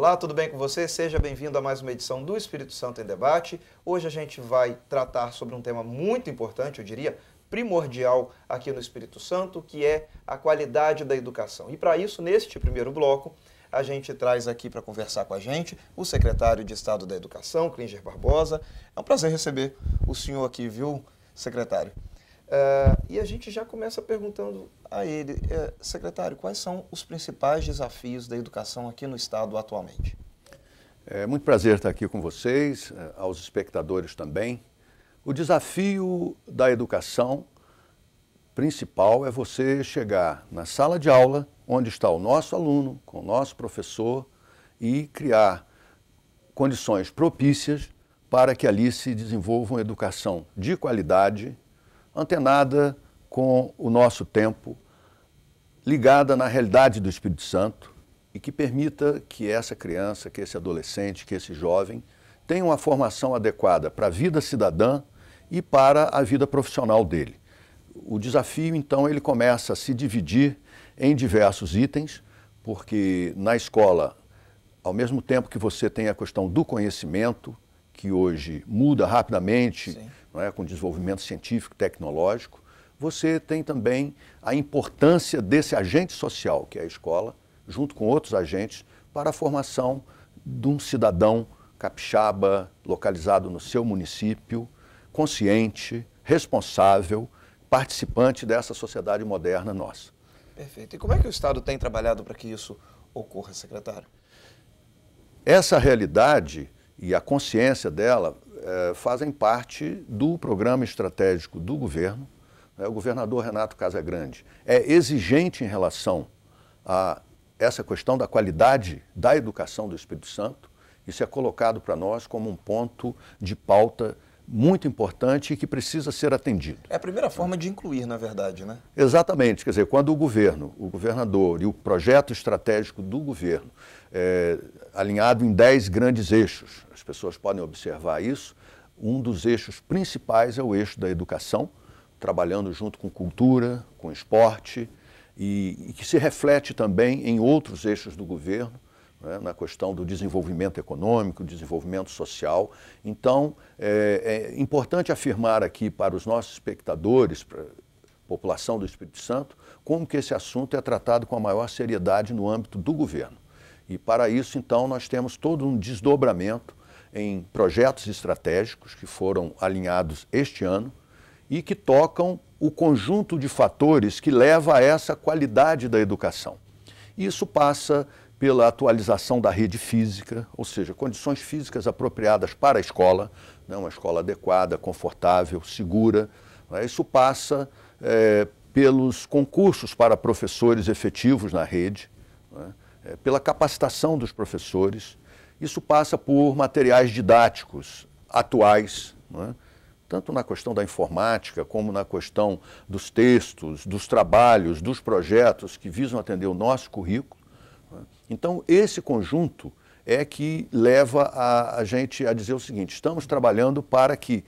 Olá, tudo bem com você? Seja bem-vindo a mais uma edição do Espírito Santo em Debate. Hoje a gente vai tratar sobre um tema muito importante, eu diria, primordial aqui no Espírito Santo, que é a qualidade da educação. E para isso, neste primeiro bloco, a gente traz aqui para conversar com a gente o secretário de Estado da Educação, Klinger Barbosa. É um prazer receber o senhor aqui, viu, secretário? E a gente já começa perguntando a ele, secretário, quais são os principais desafios da educação aqui no Estado atualmente? É muito prazer estar aqui com vocês, aos espectadores também. O desafio da educação principal é você chegar na sala de aula, onde está o nosso aluno, com o nosso professor, e criar condições propícias para que ali se desenvolva uma educação de qualidade, antenada com o nosso tempo, ligada na realidade do Espírito Santo e que permita que essa criança, que esse adolescente, que esse jovem tenha uma formação adequada para a vida cidadã e para a vida profissional dele. O desafio, então, ele começa a se dividir em diversos itens, porque na escola, ao mesmo tempo que você tem a questão do conhecimento, que hoje muda rapidamente, não é, com o desenvolvimento científico e tecnológico, você tem também a importância desse agente social, que é a escola, junto com outros agentes, para a formação de um cidadão capixaba, localizado no seu município, consciente, responsável, participante dessa sociedade moderna nossa. Perfeito. E como é que o Estado tem trabalhado para que isso ocorra, secretário? Essa realidade e a consciência dela fazem parte do programa estratégico do governo. O governador Renato Casagrande é exigente em relação a essa questão da qualidade da educação do Espírito Santo. Isso é colocado para nós como um ponto de pauta muito importante e que precisa ser atendido. É a primeira forma de incluir, na verdade, né? Exatamente. Quer dizer, quando o governo, o governador e o projeto estratégico do governo alinhado em 10 grandes eixos, as pessoas podem observar isso, um dos eixos principais é o eixo da educação, trabalhando junto com cultura, com esporte, e que se reflete também em outros eixos do governo, né, na questão do desenvolvimento econômico, desenvolvimento social. Então, é importante afirmar aqui para os nossos espectadores, para a população do Espírito Santo, como que esse assunto é tratado com a maior seriedade no âmbito do governo. E para isso, então, nós temos todo um desdobramento em projetos estratégicos que foram alinhados este ano e que tocam o conjunto de fatores que leva a essa qualidade da educação. Isso passa pela atualização da rede física, ou seja, condições físicas apropriadas para a escola, né, uma escola adequada, confortável, segura. Né. Isso passa pelos concursos para professores efetivos na rede, né, pela capacitação dos professores. Isso passa por materiais didáticos atuais, né, tanto na questão da informática, como na questão dos textos, dos trabalhos, dos projetos que visam atender o nosso currículo. Então, esse conjunto é que leva a gente a dizer o seguinte: estamos trabalhando para que,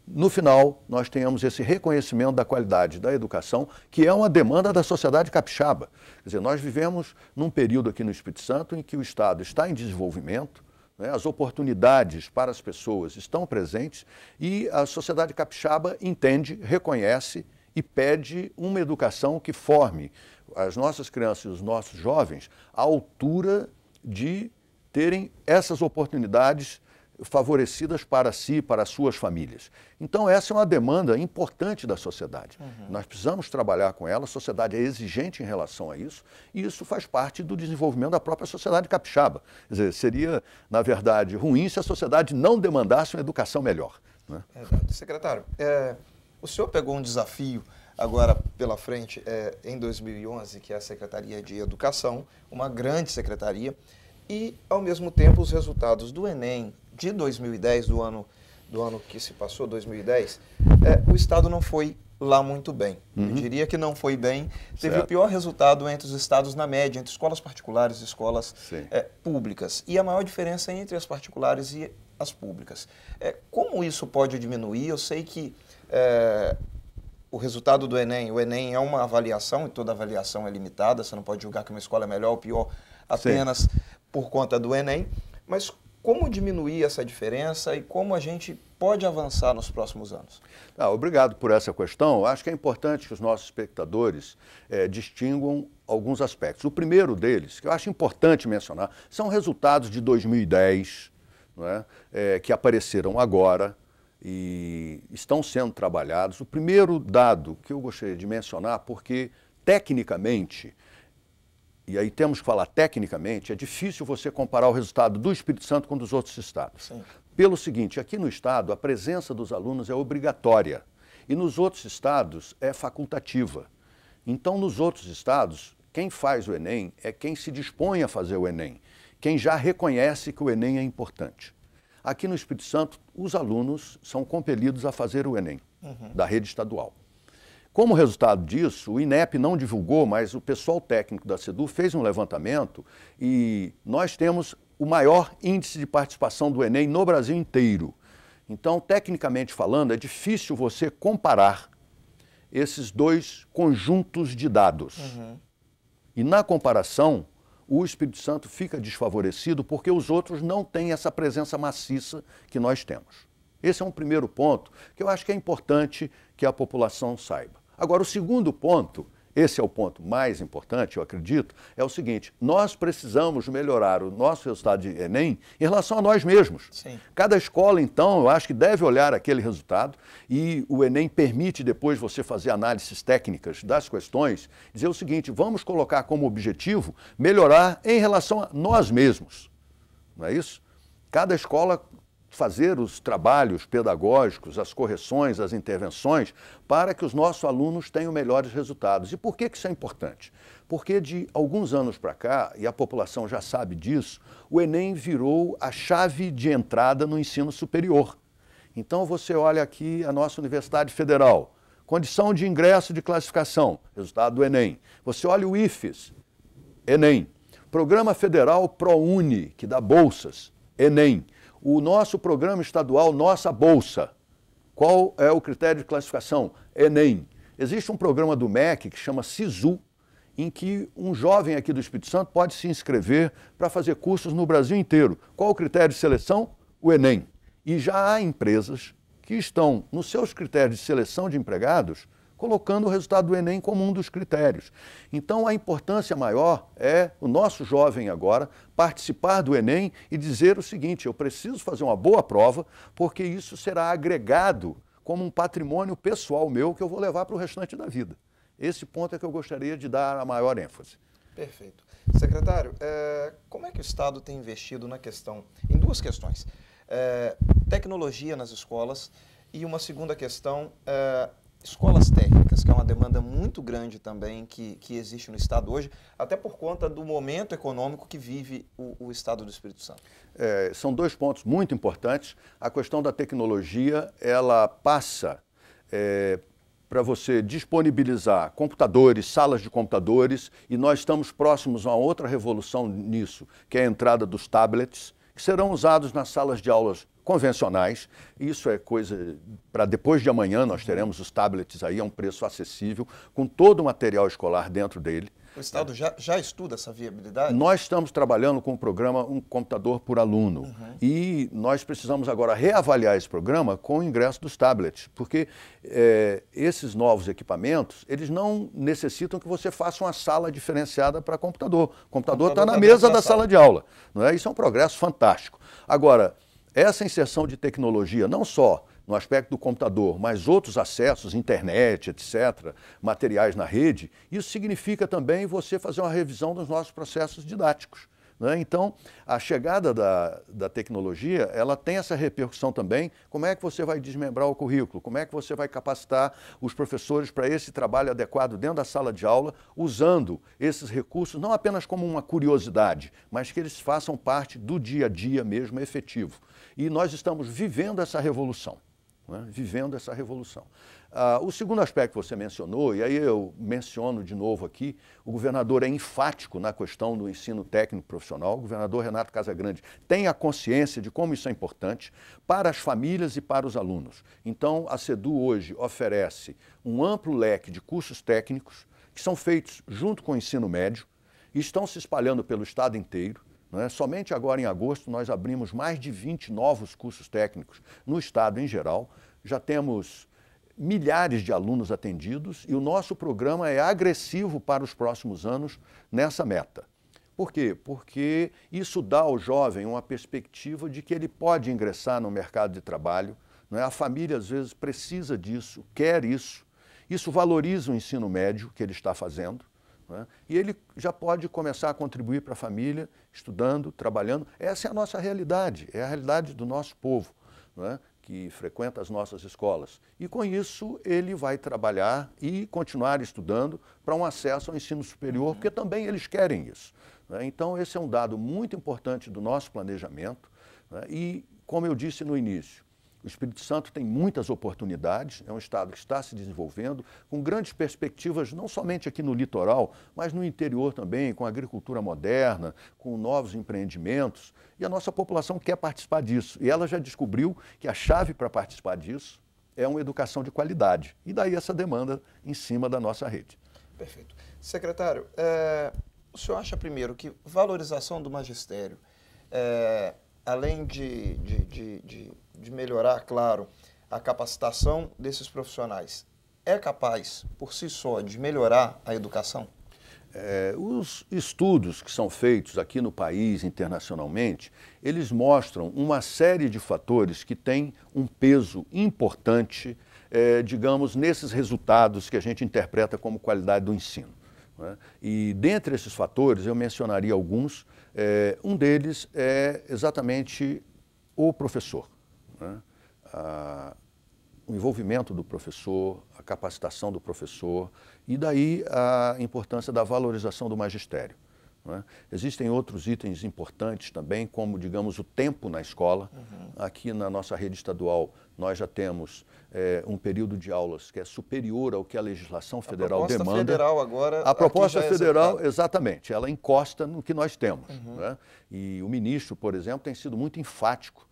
no final, nós tenhamos esse reconhecimento da qualidade da educação, que é uma demanda da sociedade capixaba. Quer dizer, nós vivemos num período aqui no Espírito Santo em que o Estado está em desenvolvimento, né, as oportunidades para as pessoas estão presentes e a sociedade capixaba entende, reconhece e pede uma educação que forme as nossas crianças e os nossos jovens à altura de terem essas oportunidades favorecidas para si, para as suas famílias. Então, essa é uma demanda importante da sociedade. Nós precisamos trabalhar com ela, a sociedade é exigente em relação a isso, e isso faz parte do desenvolvimento da própria sociedade capixaba. Quer dizer, seria, na verdade, ruim se a sociedade não demandasse uma educação melhor, né? Secretário, o senhor pegou um desafio agora pela frente, em 2011, que é a Secretaria de Educação, uma grande secretaria, e, ao mesmo tempo, os resultados do Enem de 2010, do ano que se passou, 2010, o Estado não foi lá muito bem. Eu diria que não foi bem. Teve o pior resultado entre os estados na média, entre escolas particulares e escolas públicas. E a maior diferença entre as particulares e as públicas. Como isso pode diminuir? Eu sei que o resultado do Enem, o Enem é uma avaliação, e toda avaliação é limitada, você não pode julgar que uma escola é melhor ou pior apenas por conta do Enem, mas como diminuir essa diferença e como a gente pode avançar nos próximos anos? Obrigado por essa questão. Acho que é importante que os nossos espectadores distinguam alguns aspectos. O primeiro deles, que eu acho importante mencionar, são resultados de 2010, não é? Que apareceram agora e estão sendo trabalhados. O primeiro dado que eu gostaria de mencionar, porque tecnicamente, e aí temos que falar tecnicamente, é difícil você comparar o resultado do Espírito Santo com dos outros estados. Sim. Pelo seguinte, aqui no estado a presença dos alunos é obrigatória e nos outros estados é facultativa. Então, nos outros estados, quem faz o Enem é quem se dispõe a fazer o Enem, quem já reconhece que o Enem é importante. Aqui no Espírito Santo, os alunos são compelidos a fazer o Enem, da rede estadual. Como resultado disso, o INEP não divulgou, mas o pessoal técnico da SEDU fez um levantamento e nós temos o maior índice de participação do Enem no Brasil inteiro. Então, tecnicamente falando, é difícil você comparar esses dois conjuntos de dados. E na comparação, o Espírito Santo fica desfavorecido porque os outros não têm essa presença maciça que nós temos. Esse é um primeiro ponto que eu acho que é importante que a população saiba. Agora, o segundo ponto, esse é o ponto mais importante, eu acredito, é o seguinte: nós precisamos melhorar o nosso resultado de Enem em relação a nós mesmos. Sim. Cada escola, então, eu acho que deve olhar aquele resultado e o Enem permite depois você fazer análises técnicas das questões, dizer o seguinte: vamos colocar como objetivo melhorar em relação a nós mesmos. Não é isso? Cada escola fazer os trabalhos pedagógicos, as correções, as intervenções, para que os nossos alunos tenham melhores resultados. E por que isso é importante? Porque de alguns anos para cá, e a população já sabe disso, o Enem virou a chave de entrada no ensino superior. Então você olha aqui a nossa Universidade Federal, condição de ingresso de classificação, resultado do Enem. Você olha o IFES, Enem. Programa Federal ProUni, que dá bolsas, Enem. O nosso programa estadual, Nossa Bolsa. Qual é o critério de classificação? Enem. Existe um programa do MEC que chama SISU, em que um jovem aqui do Espírito Santo pode se inscrever para fazer cursos no Brasil inteiro. Qual o critério de seleção? O Enem. E já há empresas que estão nos seus critérios de seleção de empregados colocando o resultado do Enem como um dos critérios. Então, a importância maior é o nosso jovem agora participar do Enem e dizer o seguinte: eu preciso fazer uma boa prova, porque isso será agregado como um patrimônio pessoal meu que eu vou levar para o restante da vida. Esse ponto é que eu gostaria de dar a maior ênfase. Perfeito. Secretário, como é que o Estado tem investido na questão, em duas questões, tecnologia nas escolas e uma segunda questão, escolas técnicas, que é uma demanda muito grande também que existe no Estado hoje, até por conta do momento econômico que vive o Estado do Espírito Santo. São dois pontos muito importantes. A questão da tecnologia, ela passa para você disponibilizar computadores, salas de computadores, e nós estamos próximos a uma outra revolução nisso, que é a entrada dos tablets, que serão usados nas salas de aulas convencionais. Isso é coisa para depois de amanhã. Nós teremos os tablets aí a um preço acessível, com todo o material escolar dentro dele. O Estado já estuda essa viabilidade? Nós estamos trabalhando com o programa Um Computador por Aluno. E nós precisamos agora reavaliar esse programa com o ingresso dos tablets, porque esses novos equipamentos, eles não necessitam que você faça uma sala diferenciada para computador. O computador está na mesa da sala de aula. Não é? Isso é um progresso fantástico. Agora, essa inserção de tecnologia, não só no aspecto do computador, mas outros acessos, internet, etc., materiais na rede, isso significa também você fazer uma revisão dos nossos processos didáticos. Né? Então, a chegada da tecnologia, ela tem essa repercussão também. Como é que você vai desmembrar o currículo? Como é que você vai capacitar os professores para esse trabalho adequado dentro da sala de aula, usando esses recursos não apenas como uma curiosidade, mas que eles façam parte do dia a dia mesmo efetivo. E nós estamos vivendo essa revolução. Vivendo essa revolução. O segundo aspecto que você mencionou, e aí eu menciono de novo aqui, o governador é enfático na questão do ensino técnico profissional. O governador Renato Casagrande tem a consciência de como isso é importante para as famílias e para os alunos. Então, a SEDU hoje oferece um amplo leque de cursos técnicos que são feitos junto com o ensino médio e estão se espalhando pelo estado inteiro. Não é? Somente agora em agosto nós abrimos mais de 20 novos cursos técnicos no estado em geral. Já temos milhares de alunos atendidos e o nosso programa é agressivo para os próximos anos nessa meta. Por quê? Porque isso dá ao jovem uma perspectiva de que ele pode ingressar no mercado de trabalho. Não é? A família às vezes precisa disso, quer isso. Isso valoriza o ensino médio que ele está fazendo. Não é? E ele já pode começar a contribuir para a família, estudando, trabalhando. Essa é a nossa realidade, é a realidade do nosso povo, não é? Que frequenta as nossas escolas. E com isso ele vai trabalhar e continuar estudando para um acesso ao ensino superior, porque também eles querem isso. Não é? Então esse é um dado muito importante do nosso planejamento. Não é? E, como eu disse no início, o Espírito Santo tem muitas oportunidades, é um estado que está se desenvolvendo, com grandes perspectivas, não somente aqui no litoral, mas no interior também, com agricultura moderna, com novos empreendimentos. E a nossa população quer participar disso. E ela já descobriu que a chave para participar disso é uma educação de qualidade. E daí essa demanda em cima da nossa rede. Perfeito. Secretário, o senhor acha primeiro que valorização do magistério, além de melhorar, claro, a capacitação desses profissionais, é capaz, por si só, de melhorar a educação? Os estudos que são feitos aqui no país, internacionalmente, eles mostram uma série de fatores que têm um peso importante, digamos, nesses resultados que a gente interpreta como qualidade do ensino. Né? E dentre esses fatores, eu mencionaria alguns. Um deles é exatamente o professor. Né? O envolvimento do professor, a capacitação do professor e daí a importância da valorização do magistério. Né? Existem outros itens importantes também, como, digamos, o tempo na escola. Aqui na nossa rede estadual nós já temos um período de aulas que é superior ao que a legislação federal demanda. A proposta federal agora... A proposta federal, exatamente, ela encosta no que nós temos. Né? E o ministro, por exemplo, tem sido muito enfático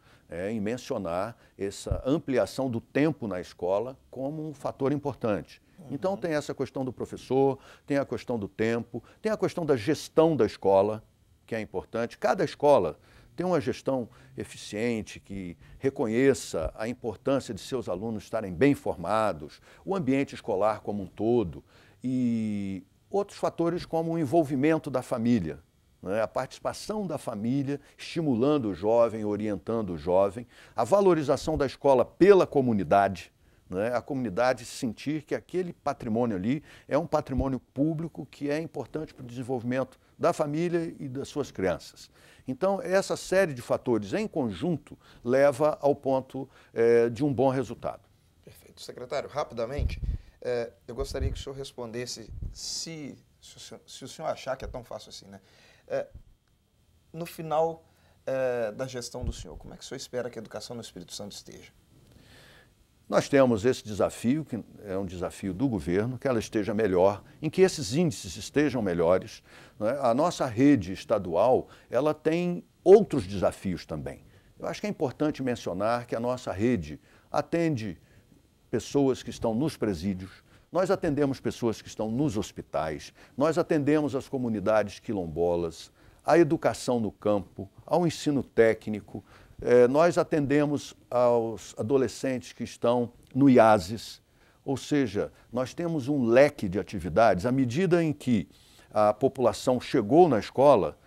em mencionar essa ampliação do tempo na escola como um fator importante. Então tem essa questão do professor, tem a questão do tempo, tem a questão da gestão da escola, que é importante. Cada escola tem uma gestão eficiente, que reconheça a importância de seus alunos estarem bem formados, o ambiente escolar como um todo e outros fatores como o envolvimento da família. A participação da família, estimulando o jovem, orientando o jovem, a valorização da escola pela comunidade, a comunidade sentir que aquele patrimônio ali é um patrimônio público que é importante para o desenvolvimento da família e das suas crianças. Então, essa série de fatores em conjunto leva ao ponto de um bom resultado. Perfeito. Secretário, rapidamente, eu gostaria que o senhor respondesse se o senhor achar que é tão fácil assim, né? No final da gestão do senhor, como é que o senhor espera que a educação no Espírito Santo esteja? Nós temos esse desafio, que é um desafio do governo, que ela esteja melhor, em que esses índices estejam melhores. Né? A nossa rede estadual, ela tem outros desafios também. Eu acho que é importante mencionar que a nossa rede atende pessoas que estão nos presídios, nós atendemos pessoas que estão nos hospitais, nós atendemos as comunidades quilombolas, a educação no campo, ao ensino técnico, nós atendemos aos adolescentes que estão no IASES, ou seja, nós temos um leque de atividades. À medida em que a população chegou na escola,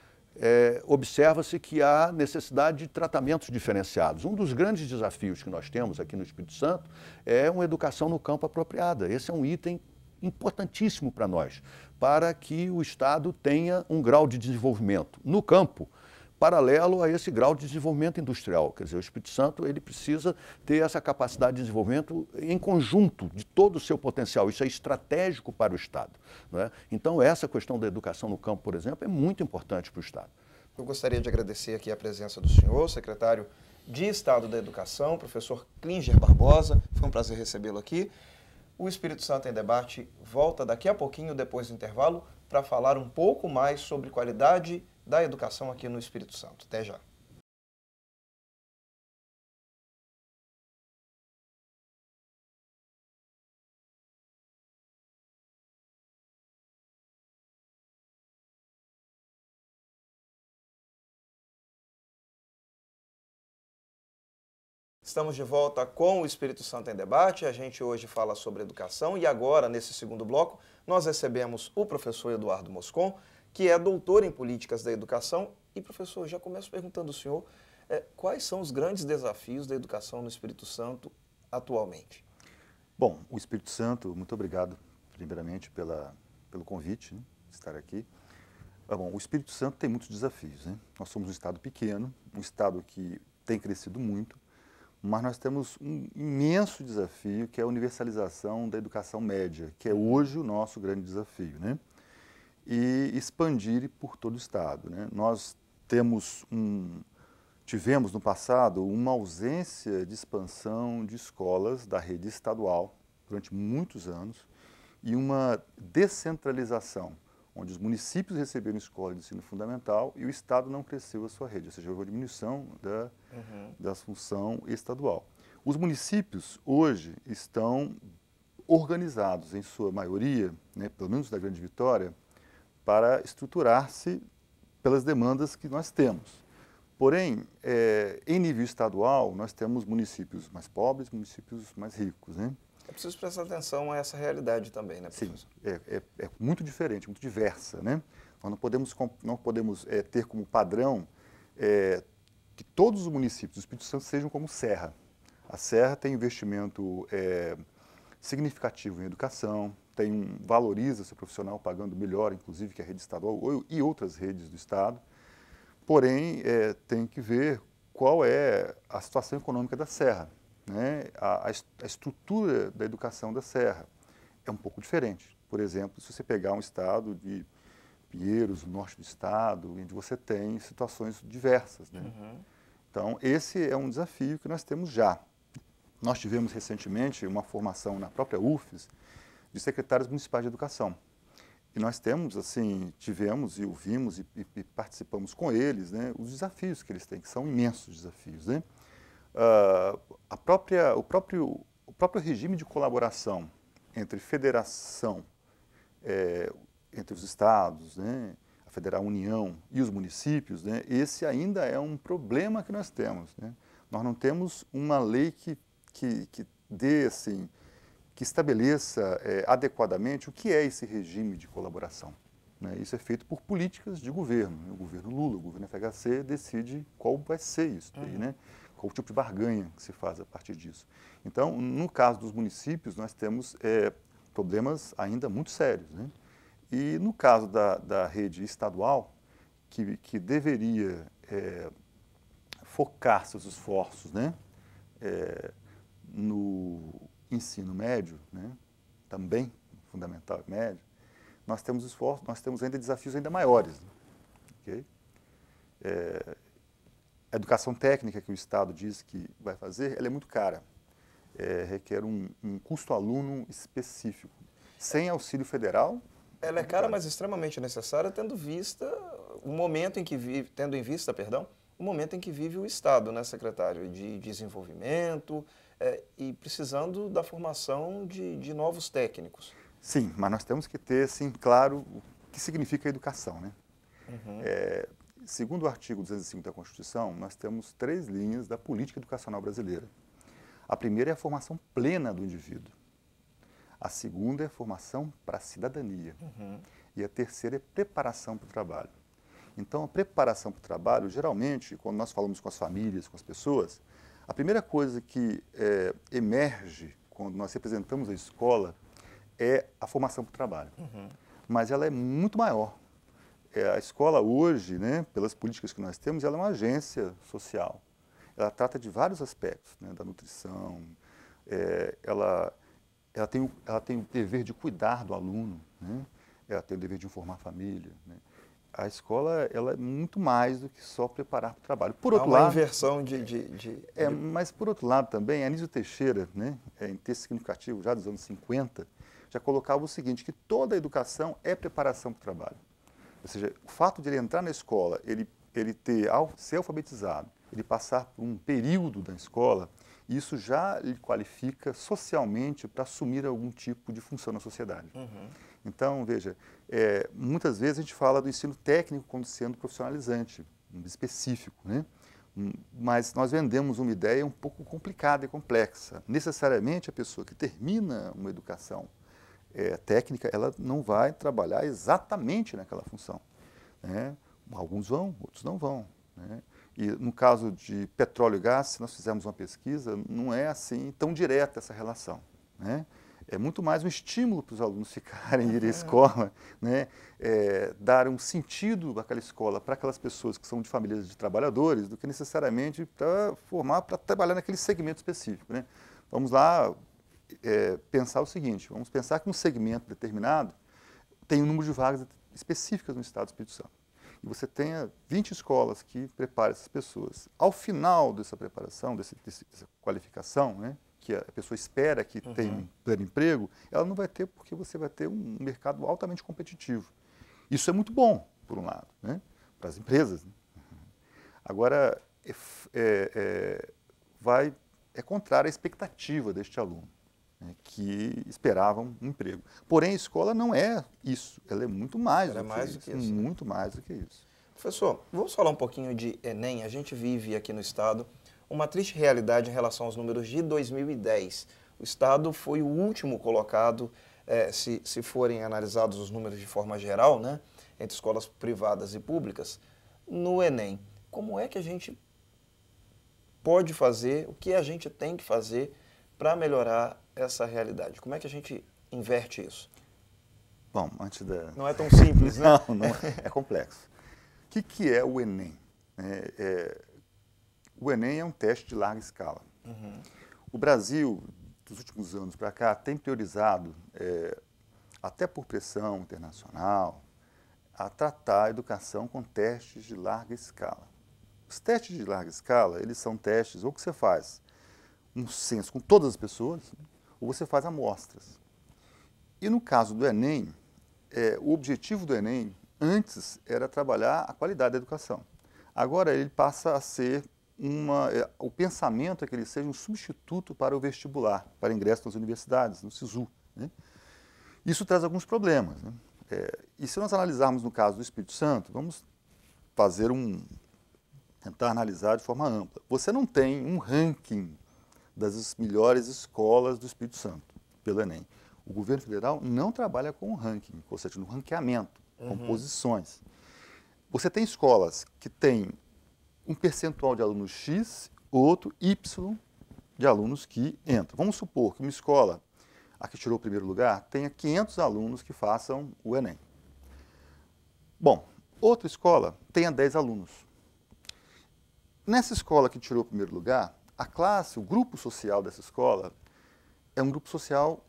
observa-se que há necessidade de tratamentos diferenciados. Um dos grandes desafios que nós temos aqui no Espírito Santo é uma educação no campo apropriada. Esse é um item importantíssimo para nós, para que o Estado tenha um grau de desenvolvimento no campo paralelo a esse grau de desenvolvimento industrial. Quer dizer, o Espírito Santo ele precisa ter essa capacidade de desenvolvimento em conjunto de todo o seu potencial. Isso é estratégico para o Estado. Não é? Então, essa questão da educação no campo, por exemplo, é muito importante para o Estado. Eu gostaria de agradecer aqui a presença do senhor, secretário de Estado da Educação, professor Klinger Barbosa. Foi um prazer recebê-lo aqui. O Espírito Santo em Debate volta daqui a pouquinho, depois do intervalo, para falar um pouco mais sobre qualidade da educação aqui no Espírito Santo. Até já. Estamos de volta com o Espírito Santo em Debate. A gente hoje fala sobre educação e agora, nesse segundo bloco, nós recebemos o professor Eduardo Moscon, que é doutor em Políticas da Educação. E, professor, já começo perguntando ao senhor quais são os grandes desafios da educação no Espírito Santo atualmente? Bom, o Espírito Santo, muito obrigado, primeiramente, pelo convite, né, de estar aqui. Bom, o Espírito Santo tem muitos desafios, né? Nós somos um estado pequeno, um estado que tem crescido muito, mas nós temos um imenso desafio, que é a universalização da educação média, que é hoje o nosso grande desafio, né? E expandir por todo o estado, né? Nós tivemos no passado uma ausência de expansão de escolas da rede estadual durante muitos anos e uma descentralização, onde os municípios receberam escola de ensino fundamental e o Estado não cresceu a sua rede, ou seja, houve uma diminuição da função estadual. Os municípios hoje estão organizados, em sua maioria, né, pelo menos da Grande Vitória, para estruturar-se pelas demandas que nós temos. Porém, em nível estadual, nós temos municípios mais pobres, municípios mais ricos, né? É preciso prestar atenção a essa realidade também, né, professor? Sim, é muito diferente, muito diversa, né? Nós não podemos ter como padrão que todos os municípios do Espírito Santo sejam como Serra. A Serra tem investimento significativo em educação, valoriza seu profissional pagando melhor, inclusive, que a rede estadual e outras redes do Estado. Porém, tem que ver qual é a situação econômica da Serra, né? A estrutura da educação da Serra é um pouco diferente. Por exemplo, se você pegar um estado de Pinheiros, o norte do estado, onde você tem situações diversas, né? Então, esse é um desafio que nós temos já. Nós tivemos recentemente uma formação na própria UFES de secretários municipais de educação. E nós tivemos e ouvimos e participamos com eles, né, os desafios que eles têm, que são imensos desafios, né? O próprio regime de colaboração entre federação, entre os estados, né, a Federal União e os municípios, né, esse ainda é um problema que nós temos, né? Nós não temos uma lei que dê, assim, que estabeleça adequadamente o que é esse regime de colaboração, né? Isso é feito por políticas de governo, né? O governo Lula, o governo FHC decide qual vai ser isso, né? Qual o tipo de barganha que se faz a partir disso. Então, no caso dos municípios, nós temos problemas ainda muito sérios, né? E no caso da rede estadual, que deveria focar seus esforços, né, no ensino médio, né, também fundamental e médio, nós temos ainda desafios ainda maiores, né, okay? A educação técnica que o Estado diz que vai fazer, ela é muito cara, requer um custo aluno específico, sem auxílio federal. Ela é cara, mas extremamente necessária, tendo em vista o momento em que vive o Estado, né, secretário, de desenvolvimento e precisando da formação de novos técnicos. Sim, mas nós temos que ter, assim, claro, o que significa educação, né? Segundo o artigo 205 da Constituição, nós temos 3 linhas da política educacional brasileira. A primeira é a formação plena do indivíduo. A segunda é a formação para a cidadania. E a terceira é preparação para o trabalho. Então, a preparação para o trabalho, geralmente, quando nós falamos com as famílias, com as pessoas, a primeira coisa que emerge quando nós representamos a escola é a formação para o trabalho. Mas ela é muito maior. A escola hoje, né, pelas políticas que nós temos, ela é uma agência social. Ela trata de vários aspectos, né, da nutrição, ela tem o dever de cuidar do aluno, né? Ela tem o dever de informar a família, né? A escola, ela é muito mais do que só preparar para o trabalho. Por outro lado, inversão mas, por outro lado, também, Anísio Teixeira, né, em texto significativo, já dos anos 50, já colocava o seguinte, que toda a educação é preparação para o trabalho. Ou seja, o fato de ele entrar na escola, ele ser alfabetizado, ele passar por um período da escola, isso já lhe qualifica socialmente para assumir algum tipo de função na sociedade. Então, veja, muitas vezes a gente fala do ensino técnico como sendo profissionalizante, específico, né? Mas nós vendemos uma ideia um pouco complicada e complexa. Necessariamente, a pessoa que termina uma educação técnica, ela não vai trabalhar exatamente naquela função, né? Alguns vão, outros não vão, né? E no caso de petróleo e gás, se nós fizermos uma pesquisa, não é assim tão direta essa relação, né? É muito mais um estímulo para os alunos ficarem, irem à escola, né? Dar um sentido àquela escola para aquelas pessoas que são de famílias de trabalhadores, do que necessariamente para formar, para trabalhar naquele segmento específico, né? Vamos lá pensar o seguinte, vamos pensar que um segmento determinado tem um número de vagas específicas no estado do Espírito Santo. E você tenha 20 escolas que preparem essas pessoas. Ao final dessa preparação, dessa qualificação, né, que a pessoa espera que tenha um pleno emprego, ela não vai ter, porque você vai ter um mercado altamente competitivo. Isso é muito bom, por um lado, né, para as empresas, né? Agora, é contrário à expectativa deste aluno, né, que esperavam um emprego. Porém, a escola não é isso, ela é muito mais do que isso. Muito mais do que isso. Professor, vamos falar um pouquinho de Enem. A gente vive aqui no Estado uma triste realidade em relação aos números de 2010. O Estado foi o último colocado, se forem analisados os números de forma geral, né, entre escolas privadas e públicas, no Enem. Como é que a gente pode fazer, o que a gente tem que fazer para melhorar essa realidade? Como é que a gente inverte isso? Bom, antes da... Não é tão simples, né? Não, é complexo. O que é o Enem? O Enem é um teste de larga escala. O Brasil, dos últimos anos para cá, tem priorizado, até por pressão internacional, a tratar a educação com testes de larga escala. Os testes de larga escala, eles são testes, ou que você faz um censo com todas as pessoas, ou você faz amostras. E no caso do Enem, o objetivo do Enem, antes, era trabalhar a qualidade da educação. Agora ele passa a ser o pensamento é que ele seja um substituto para o vestibular, para ingresso nas universidades, no SISU, né? Isso traz alguns problemas, né? E se nós analisarmos no caso do Espírito Santo, vamos fazer tentar analisar de forma ampla. Você não tem um ranking das melhores escolas do Espírito Santo, pelo Enem. O governo federal não trabalha com o ranking, ou seja, no ranqueamento, com posições. Você tem escolas que têm um percentual de alunos X, outro Y de alunos que entram. Vamos supor que uma escola, a que tirou o primeiro lugar, tenha 500 alunos que façam o Enem. Bom, outra escola tenha 10 alunos. Nessa escola que tirou o primeiro lugar, a classe, o grupo social dessa escola é um grupo social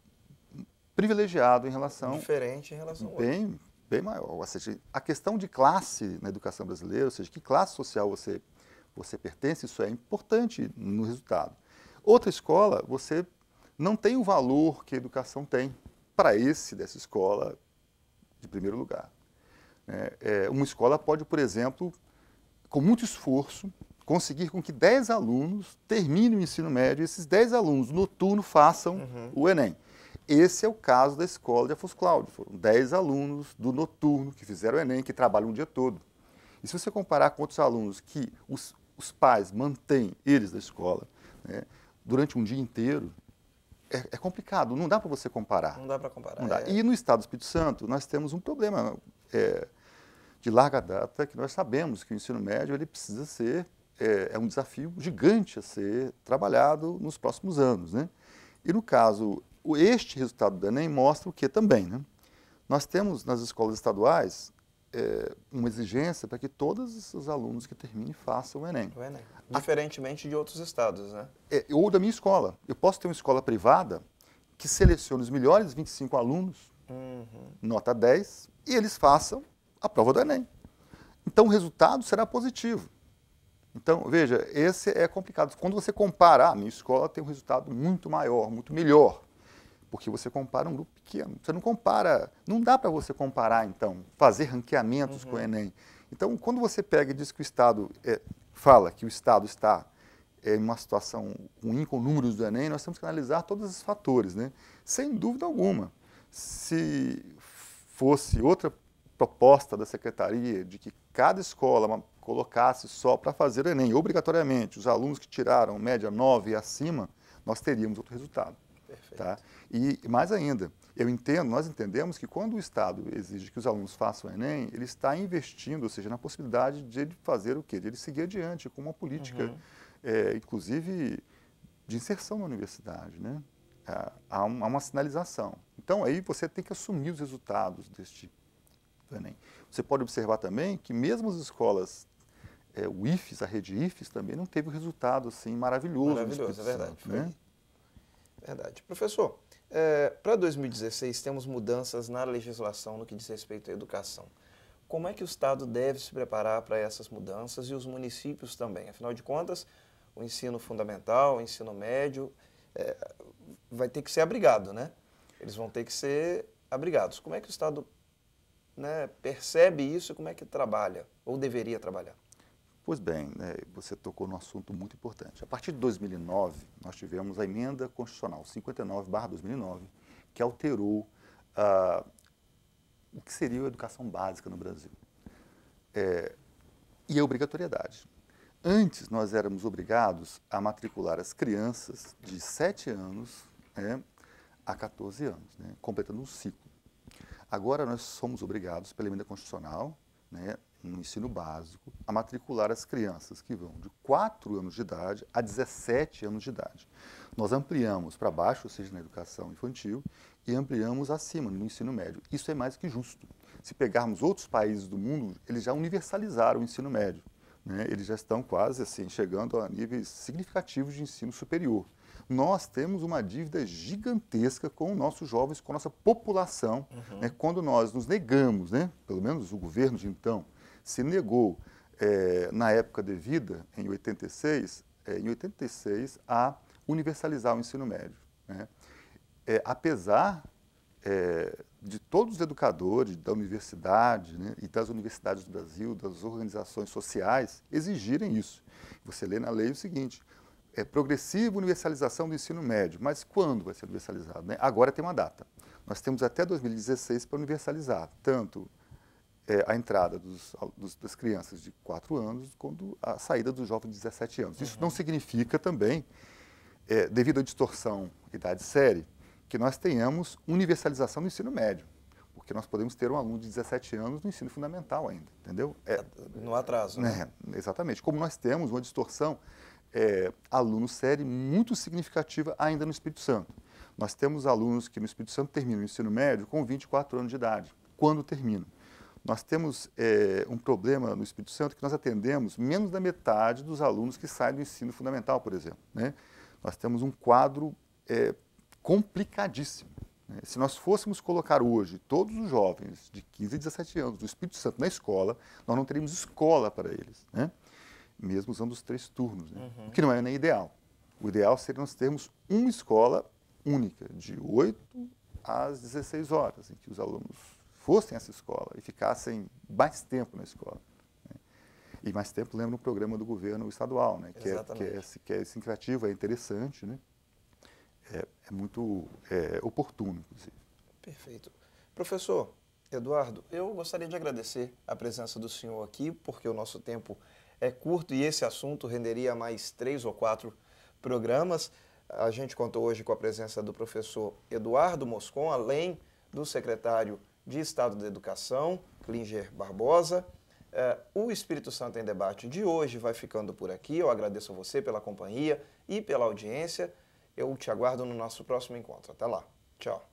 privilegiado em relação... Diferente em relação ao outro. Bem maior. Ou seja, a questão de classe na educação brasileira, ou seja, que classe social você pertence, isso é importante no resultado. Outra escola, você não tem o valor que a educação tem para dessa escola de primeiro lugar. Uma escola pode, por exemplo, com muito esforço, conseguir com que 10 alunos terminem o ensino médio e esses 10 alunos noturno façam o Enem. Esse é o caso da escola de Afonso Cláudio. Foram 10 alunos do noturno que fizeram o Enem, que trabalham o dia todo. E se você comparar com outros alunos que os pais mantêm eles da escola, né, durante um dia inteiro, é complicado, não dá para você comparar. Não dá para comparar. Não dá. E no estado do Espírito Santo, nós temos um problema de larga data, que nós sabemos que o ensino médio ele precisa ser, um desafio gigante a ser trabalhado nos próximos anos, né? E no caso, este resultado do Enem mostra o que também, né? Nós temos nas escolas estaduais uma exigência para que todos os alunos que terminem façam o Enem. O Enem. Diferentemente de outros estados, né? Ou da minha escola. Eu posso ter uma escola privada que selecione os melhores 25 alunos, nota 10, e eles façam a prova do Enem. Então o resultado será positivo. Então, veja, esse é complicado. Quando você compara, a minha escola tem um resultado muito maior, muito melhor, porque você compara um grupo pequeno. Você não compara, não dá para você comparar, então, fazer ranqueamentos com o Enem. Então, quando você pega e diz que o Estado, fala que o Estado está em uma situação ruim com números do Enem, nós temos que analisar todos esses fatores, né? Sem dúvida alguma. Se fosse outra proposta da Secretaria de que cada escola colocasse só para fazer o Enem, obrigatoriamente, os alunos que tiraram média 9 e acima, nós teríamos outro resultado. Perfeito. Tá? E mais ainda, nós entendemos que quando o Estado exige que os alunos façam o Enem, ele está investindo, ou seja, na possibilidade de ele fazer o quê? De ele seguir adiante com uma política, inclusive, de inserção na universidade, né? Há uma sinalização. Então, aí você tem que assumir os resultados deste do Enem. Você pode observar também que mesmo as escolas, o IFES, a rede IFES, também não teve um resultado assim, maravilhoso. Maravilhoso, é verdade. Santo, né? Verdade. Professor, para 2016 temos mudanças na legislação no que diz respeito à educação. Como é que o Estado deve se preparar para essas mudanças e os municípios também? Afinal de contas, o ensino fundamental, o ensino médio, vai ter que ser abrigado, né? Eles vão ter que ser abrigados. Como é que o Estado, né, percebe isso e como é que trabalha, ou deveria trabalhar? Pois bem, você tocou num assunto muito importante. A partir de 2009, nós tivemos a emenda constitucional 59/2009, que alterou o que seria a educação básica no Brasil. E a obrigatoriedade. Antes, nós éramos obrigados a matricular as crianças de 7 anos a 14 anos, né, completando um ciclo. Agora, nós somos obrigados, pela emenda constitucional, né, no ensino básico, a matricular as crianças que vão de 4 anos de idade a 17 anos de idade. Nós ampliamos para baixo, ou seja, na educação infantil, e ampliamos acima, no ensino médio. Isso é mais que justo. Se pegarmos outros países do mundo, eles já universalizaram o ensino médio, né? Eles já estão quase assim, chegando a níveis significativos de ensino superior. Nós temos uma dívida gigantesca com nossos jovens, com a nossa população, né? Quando nós nos negamos, né? Pelo menos o governo de então, se negou, na época devida, em 86, a universalizar o ensino médio, né? Apesar de todos os educadores da universidade, né, e das universidades do Brasil, das organizações sociais, exigirem isso. Você lê na lei o seguinte: progressiva universalização do ensino médio. Mas quando vai ser universalizado, né? Agora tem uma data. Nós temos até 2016 para universalizar, tanto a entrada das crianças de 4 anos, quanto a saída dos jovens de 17 anos. Isso não significa também, devido à distorção idade-série, que nós tenhamos universalização do ensino médio, porque nós podemos ter um aluno de 17 anos no ensino fundamental ainda, entendeu? No atraso, né? Exatamente. Como nós temos uma distorção aluno-série muito significativa ainda no Espírito Santo. Nós temos alunos que no Espírito Santo terminam o ensino médio com 24 anos de idade, quando terminam. Nós temos um problema no Espírito Santo que nós atendemos menos da metade dos alunos que saem do ensino fundamental, por exemplo, né? Nós temos um quadro complicadíssimo, né? Se nós fôssemos colocar hoje todos os jovens de 15 e 17 anos do Espírito Santo na escola, nós não teríamos escola para eles, né? Mesmo usando os 3 turnos, né? O que não é nem ideal. O ideal seria nós termos uma escola única, de 8 às 16 horas, em que os alunos fossem a essa escola e ficassem mais tempo na escola, né? E mais tempo, lembra um programa do governo estadual, né? que é significativo, é interessante, né? É muito oportuno, inclusive. Perfeito. Professor Eduardo, eu gostaria de agradecer a presença do senhor aqui, porque o nosso tempo é curto e esse assunto renderia mais 3 ou 4 programas. A gente contou hoje com a presença do professor Eduardo Moscon, além do secretário de Estado da Educação, Klinger Barbosa. O Espírito Santo em Debate de hoje vai ficando por aqui. Eu agradeço a você pela companhia e pela audiência. Eu te aguardo no nosso próximo encontro. Até lá. Tchau.